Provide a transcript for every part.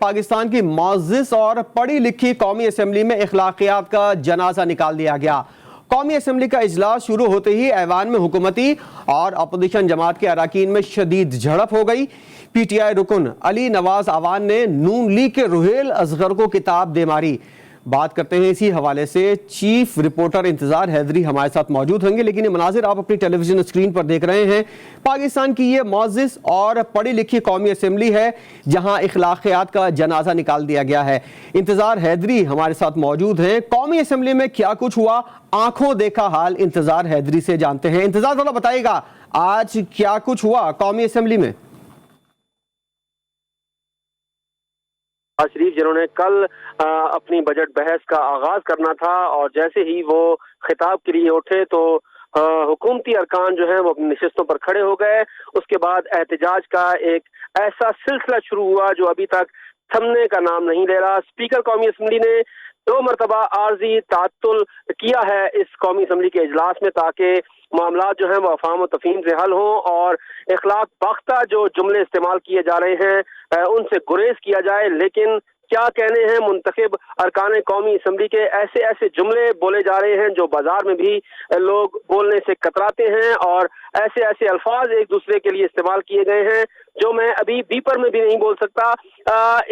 پاکستان کی معزز اور پڑھی لکھی قومی اسمبلی میں اخلاقیات کا جنازہ نکال دیا گیا۔ قومی اسمبلی کا اجلاس شروع ہوتے ہی ایوان میں حکومتی اور اپوزیشن جماعت کے اراکین میں شدید جھڑپ ہو گئی۔ پی ٹی آئی رکن علی نواز اعوان نے نون لیگ کے روہیل اصغر کو کتاب دے ماری۔ بات کرتے ہیں اسی حوالے سے چیف رپورٹر انتظار حیدری ہمارے ساتھ موجود ہوں گے، لیکن یہ مناظر آپ اپنی ٹیلی ویژن اسکرین پر دیکھ رہے ہیں۔ پاکستان کی یہ معزز اور پڑھی لکھی قومی اسمبلی ہے جہاں اخلاقیات کا جنازہ نکال دیا گیا ہے۔ انتظار حیدری ہمارے ساتھ موجود ہیں۔ قومی اسمبلی میں کیا کچھ ہوا، آنکھوں دیکھا حال انتظار حیدری سے جانتے ہیں۔ انتظار تھوڑا بتائیے گا آج کیا کچھ ہوا قومی اسمبلی میں؟ شریف جنہوں نے کل اپنی بجٹ بحث کا آغاز کرنا تھا اور جیسے ہی وہ خطاب کے لیے اٹھے تو حکومتی ارکان جو ہیں وہ اپنی نشستوں پر کھڑے ہو گئے۔ اس کے بعد احتجاج کا ایک ایسا سلسلہ شروع ہوا جو ابھی تک تھمنے کا نام نہیں لے رہا۔ اسپیکر قومی اسمبلی نے 2 مرتبہ عارضی تعطل کیا ہے اس قومی اسمبلی کے اجلاس میں تاکہ معاملات جو ہیں وہ افہام و تفہیم سے حل ہوں اور اخلاق باختہ جو جملے استعمال کیے جا رہے ہیں ان سے گریز کیا جائے۔ لیکن کیا کہنے ہیں منتخب ارکان قومی اسمبلی کے، ایسے جملے بولے جا رہے ہیں جو بازار میں بھی لوگ بولنے سے کتراتے ہیں اور ایسے الفاظ ایک دوسرے کے لیے استعمال کیے گئے ہیں جو میں ابھی بیپر میں بھی نہیں بول سکتا۔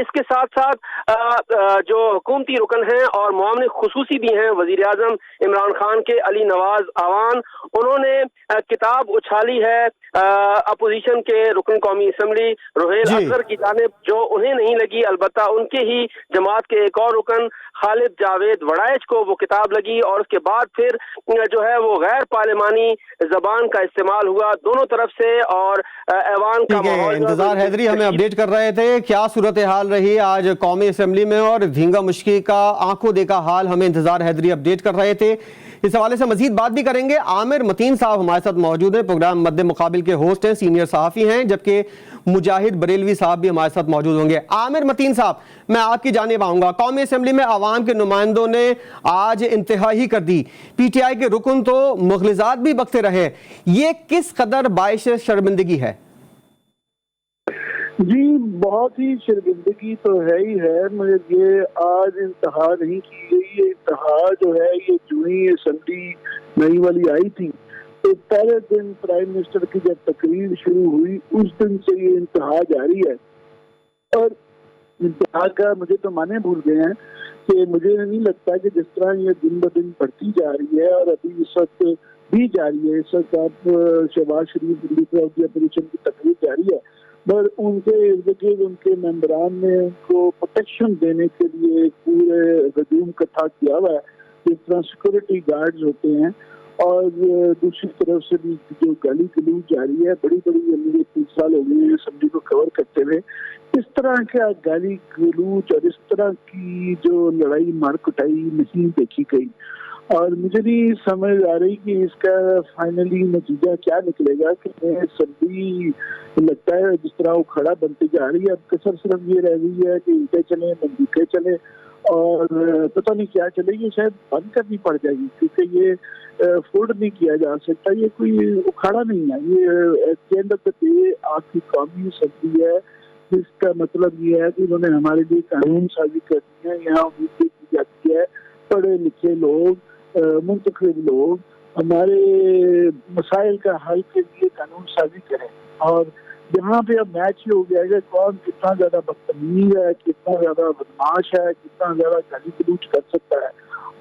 اس کے ساتھ ساتھ جو حکومتی رکن ہیں اور معاون خصوصی بھی ہیں وزیر اعظم عمران خان کے علی نواز اعوان، انہوں نے کتاب اچھالی ہے اپوزیشن کے رکن قومی اسمبلی روہیل اصغر کی جانب، جو انہیں نہیں لگی، البتہ ان کے ہی جماعت کے ایک اور رکن خالد جاوید وڑائچ کو وہ کتاب لگی اور اس کے بعد پھر جو ہے وہ غیر پارلیمانی زبان کا استعمال ہوا دونوں طرف سے اور ایوان کا ماحول۔ انتظار حیدری ہمیں اپڈیٹ کر رہے تھے کیا صورتحال رہی آج قومی اسمبلی میں، اور دھینگا مشکی کا آنکھوں دیکھا حال ہمیں انتظار حیدری اپڈیٹ کر رہے تھے۔ اس حوالے سے مزید بات بھی کریں گے۔ عامر متین صاحب ہمارے ساتھ موجود ہیں، پروگرام مد مقابل کے ہوسٹ ہیں، سینئر صحافی ہیں، جبکہ مجاہد بریلوی صاحب بھی ہمارے ساتھ موجود ہوں گے۔ عامر متین صاحب، میں آپ کی جانب آؤں گا۔ قومی اسمبلی میں عوام کے نمائندوں نے آج انتہا ہی کر دی، پی ٹی آئی کے رکن تو مغلظات بھی بکتے رہے، یہ کس قدر باعث شرمندگی ہے؟ جی بہت ہی شرمندگی تو ہے ہی ہے، مگر یہ آج انتہا نہیں کی گئی۔ یہ انتہا جو ہے یہ جو ہی اسمبلی نئی والی آئی تھی تو پہلے دن پرائم منسٹر کی جب تقریر شروع ہوئی اس دن سے یہ انتہا جاری ہے، اور انتہا کا مجھے تو معنی بھول گئے ہیں کہ مجھے نہیں لگتا کہ جس طرح یہ دن بدن بڑھتی جا رہی ہے اور ابھی اس وقت بھی جاری ہے، اس وقت آپ شہباز شریف دلی کی اپوزیشن کی تقریر جاری ہے، پر ان کے ارد گرد ان کے ممبران نے ان کو پروٹیکشن دینے کے لیے پورے ہجوم اکٹھا کیا ہوا ہے، جس طرح سیکورٹی گارڈز ہوتے ہیں، اور دوسری طرف سے بھی جو گالی گلوچ جاری ہے، بڑی مجھے 3 سال ہو گئے اسمبلی کو کور کرتے ہوئے، اس طرح کا گالی گلوچ اور اس طرح کی جو لڑائی مار کٹائی نہیں دیکھی گئی، اور مجھے نہیں سمجھ آ رہی کہ اس کا فائنلی نتیجہ کیا نکلے گا۔ کہ اسمبلی لگتا ہے جس طرح وہ کھڑا بنتی جا رہی ہے، اب کسر صرف یہ رہ گئی ہے کہ اینٹیں چلیں بندوقیں چلیں اور پتہ نہیں کیا چلے گی، شاید بند کرنی پڑ جائے گی کیونکہ یہ افورڈ نہیں کیا جا سکتا، یہ کوئی اکھاڑا نہیں ہے، یہ at the end of the day آپ کی قومی اسمبلی ہے، جس کا مطلب یہ ہے کہ انہوں نے ہمارے لیے قانون سازی کرنی ہے۔ یہاں امید کی جاتی ہے پڑھے لکھے لوگ، منتخب لوگ ہمارے مسائل کا حل کے لیے قانون سازی کریں، اور یہاں پہ اب میچ یہ ہو گیا ہے کہ کون کتنا زیادہ بدتمیز ہے، کتنا زیادہ بدماش ہے، کتنا زیادہ گالی گلوچ کر سکتا ہے،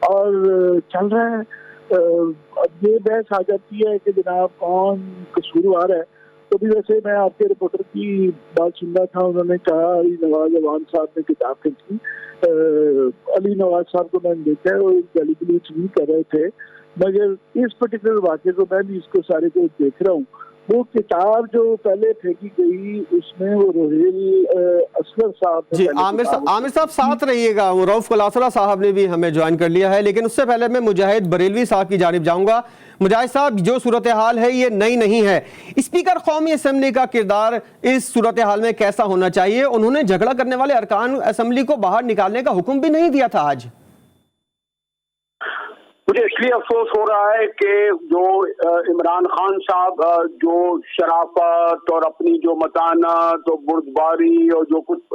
اور چل رہا ہے۔ اب یہ بحث آ جاتی ہے کہ جناب کون قصوروار ہے، تو بھی ویسے میں آپ کے رپورٹر کی بات سن رہا تھا، انہوں نے کہا علی نواز اعوان صاحب نے کتاب کی، علی نواز صاحب کو میں نے دیکھا ہے وہ گالی گلوچ نہیں کر رہے تھے، مگر اس پرٹیکولر واقعے کو میں بھی اس کو سارے کو دیکھ رہا ہوں، وہ کتاب جو پہلے پھینکی گئی اس میں وہ روہیل اصغر صاحب جی عامر صاحب ساتھ رہیے گا، رؤف کلاسرہ صاحب نے بھی ہمیں جوائن کر لیا ہے، لیکن اس سے پہلے میں مجاہد بریلوی صاحب کی جانب جاؤں گا۔ مجاہد صاحب، جو صورتحال ہے یہ نئی نہیں ہے، اسپیکر قومی اسمبلی کا کردار اس صورتحال میں کیسا ہونا چاہیے؟ انہوں نے جھگڑا کرنے والے ارکان اسمبلی کو باہر نکالنے کا حکم بھی نہیں دیا تھا آج۔ مجھے اس لیے افسوس ہو رہا ہے کہ جو عمران خان صاحب جو شرافت اور اپنی جو متانت اور بردباری اور جو کچھ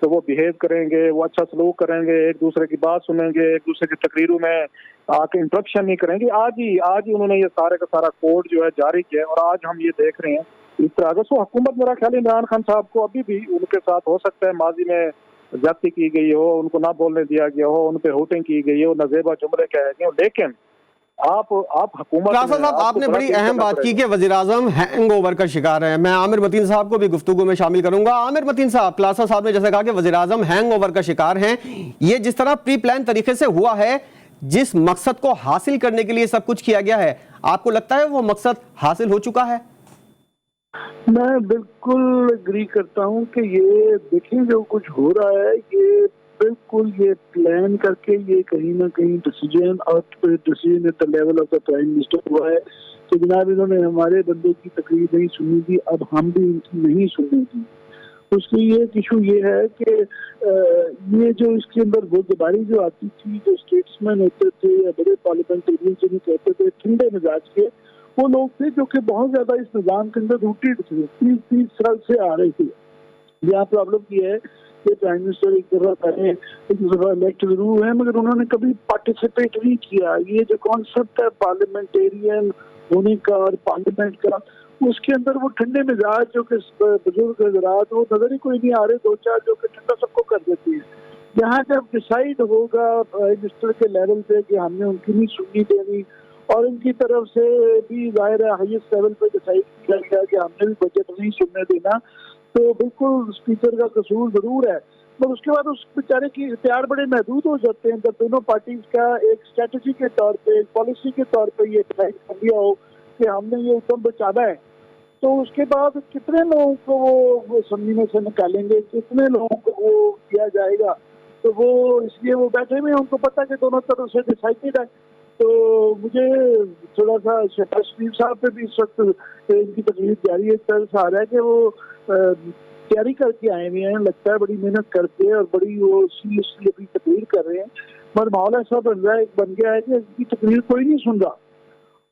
تو وہ بیہیو کریں گے, وہ اچھا سلوک کریں گے, ایک دوسرے کی بات سنیں گے, ایک دوسرے کی تقریروں میں آ کے انٹرپشن نہیں کریں گے. آج ہی انہوں نے یہ سارے کا سارا کوڈ جو ہے جاری کیا, اور آج ہم یہ دیکھ رہے ہیں اس طرح. سو حکومت میرا خیال عمران خان صاحب کو ابھی بھی ان کے ساتھ ہو سکتا ہے ماضی میں زیادتی کی گئی ہو, ان کو نہ بولنے دیا گیا ہو, ان پہ ہوٹنگ کی گئی ہو, نازیبا جملے کہے گئے ہو, لیکن آپ حکومت صاحب آپ نے بڑی اہم بات کی کہ وزیراعظم ہینگ اوور کا شکار ہے. میں عامر متین صاحب کو بھی گفتگو میں شامل کروں گا. عامر متین صاحب, کلاسا صاحب نے جیسے کہا کہ وزیراعظم ہینگ اوور کا شکار ہیں, یہ جس طرح پری پلان طریقے سے ہوا ہے, جس مقصد کو حاصل کرنے کے لیے سب کچھ کیا گیا ہے, آپ کو لگتا ہے وہ مقصد حاصل ہو چکا ہے؟ میں بالکل اگری کرتا ہوں کہ یہ دیکھیں جو کچھ ہو رہا ہے یہ بالکل یہ پلان کر کے یہ کہیں نہ کہیں decision at the level of the prime minister ہوا ہے کہ جناب انہوں نے ہمارے بندے کی تقریر نہیں سنی تھی, اب ہم بھی ان کی نہیں سنی تھی. اس کی یہ ایشو یہ ہے کہ یہ جو اس کے اندر وہ دوباری جو آتی تھی, جو اسٹیٹسمین ہوتے تھے یا بڑے پارلیمنٹرین جنہیں کہتے تھے ٹھنڈے مزاج کے, وہ لوگ تھے جو کہ بہت زیادہ اس نظام کے اندر روٹیڈ تھے, 30 سال سے آ رہے تھے. یہاں پرابلم یہ ہے کہ پرائم منسٹر ایک دفعہ پہلے ایک دفعہ الیکٹ ضرور ہے مگر انہوں نے کبھی پارٹیسپیٹ نہیں کیا. یہ جو کانسیپٹ ہے پارلیمنٹیرین ہونے کا اور پارلیمنٹ کا, اس کے اندر وہ ٹھنڈے مزاج جو کہ بزرگ حضرات وہ نظر ہی کوئی نہیں آ رہے, دو چار جو کہ ٹھنڈا سب کو کر دیتی ہے. یہاں جب ڈیسائیڈ ہوگا پرائم منسٹر کے لیول پہ کہ ہم نے ان کی نہیں سنی دینی, اور ان کی طرف سے بھی ظاہر ہے ہائیسٹ لیول پہ ڈیسائیڈ کیا گیا کہ ہم نے بھی بجٹ نہیں سننے دینا, تو بالکل اسپیکر کا قصور ضرور ہے. مگر اس کے بعد اس بیچارے کی اختیار بڑے محدود ہو جاتے ہیں جب دونوں پارٹیز کا ایک اسٹریٹجی کے طور پہ, ایک پالیسی کے طور پہ یہ ڈیسائیڈ کر لیا ہو کہ ہم نے یہ حکم بچانا ہے. تو اس کے بعد کتنے لوگوں کو وہ اسمبلی میں سے نکالیں گے, کتنے لوگوں کو وہ کیا جائے گا, تو وہ اس لیے وہ بیٹھے ہوئے, ان کو پتا کہ دونوں طرف سے ڈیسائیڈ ہے. تو مجھے تھوڑا سا شہباز شریف صاحب پہ بھی اس وقت ان کی تقریر جاری ہے, طرز آ رہا ہے کہ وہ تیاری کر کے آئے ہوئے ہیں, لگتا ہے بڑی محنت کر کے اور بڑی وہ سیریسلی اپنی تقریر کر رہے ہیں, مگر ماحول ایسا بن گیا ہے کہ اس کی تقریر کوئی نہیں سن رہا.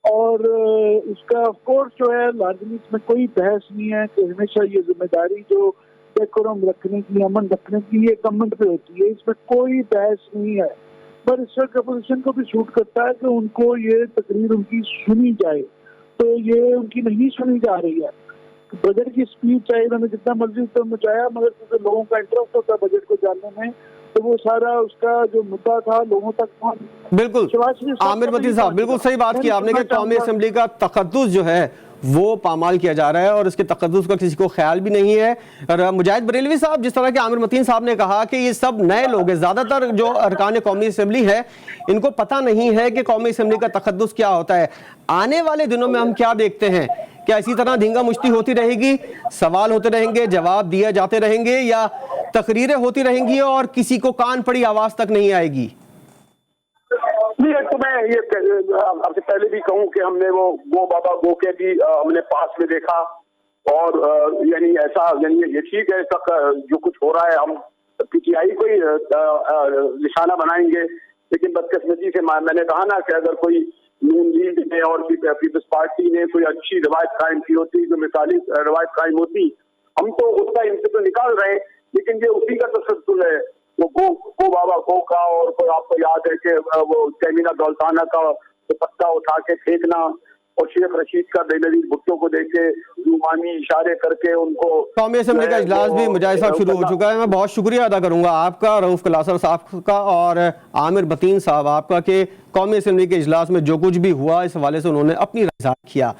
اور اس کا آف کورس جو ہے لازمی اس میں کوئی بحث نہیں ہے کہ ہمیشہ یہ ذمہ داری جو ڈیکورم رکھنے کی, امن رکھنے کی, یہ گورنمنٹ پہ ہوتی ہے, اس میں کوئی بحث نہیں ہے. پر اس وقت اپوزیشن کو بھی سوٹ کرتا ہے کہ ان کو یہ تقریر ان کی سنی جائے, تو یہ ان کی نہیں سنی جا رہی ہے. بجٹ کی اسپیچ چاہے انہوں نے جتنا مرضی اس پر مچایا, مگر کیونکہ لوگوں کا انٹرسٹ ہوتا ہے بجٹ کو جاننے میں, تو وہ سارا اس کا جو مدعا تھا لوگوں تک پہنچ. بالکل عامر متین صاحب, بالکل صحیح بات کی آپ نے کہ قومی اسمبلی کا تقدس جو ہے وہ پامال کیا جا رہا ہے, اور اس کے تقدس کا کسی کو خیال بھی نہیں ہے. اور مجاہد بریلوی صاحب, جس طرح کہ عامر متین صاحب نے کہا کہ یہ سب نئے لوگ ہیں, زیادہ تر جو ارکان قومی اسمبلی ہے ان کو پتہ نہیں ہے کہ قومی اسمبلی کا تقدس کیا ہوتا ہے. آنے والے دنوں میں ہم کیا دیکھتے ہیں, کیا اسی طرح دھینگا مشتی ہوتی رہے گی, سوال ہوتے رہیں گے, جواب دیے جاتے رہیں گے, یا تقریریں ہوتی رہیں گی اور کسی کو کان پڑی آواز تک نہیں آئے گی؟ تو میں یہ آپ سے پہلے بھی کہوں کہ ہم نے وہ گو بابا گو کے بھی ہم نے پاس میں دیکھا, اور یعنی ایسا یعنی یہ ٹھیک ہے تک جو کچھ ہو رہا ہے ہم پی ٹی آئی کو ہی نشانہ بنائیں گے, لیکن بدقسمتی سے میں نے کہا نا کہ اگر کوئی نون لیگ نے اور پیپلز پارٹی نے کوئی اچھی روایت قائم کی ہوتی, جو مثالی روایت قائم ہوتی, ہم تو اس کا ان سے تو نکال رہے ہیں, لیکن یہ اسی کا تسلسل ہے وہ گو بابا گو کا. اور کوئی آپ کو یاد ہے کہ وہ تیمینہ دولتانہ کا پتہ اٹھا کے پھینکنا, اور شیخ رشید کا بے نظیر بھٹو کو دیکھ کے رومانی اشارے کر کے ان کو. قومی اسمبلی کا اجلاس بھی مجاہد صاحب شروع ہو چکا ہے. میں بہت شکریہ ادا کروں گا آپ کا, رؤف کلاسر صاحب کا اور عامر متین صاحب آپ کا, کہ قومی اسمبلی کے اجلاس میں جو کچھ بھی ہوا اس حوالے سے انہوں نے اپنی رائے ظاہر کیا.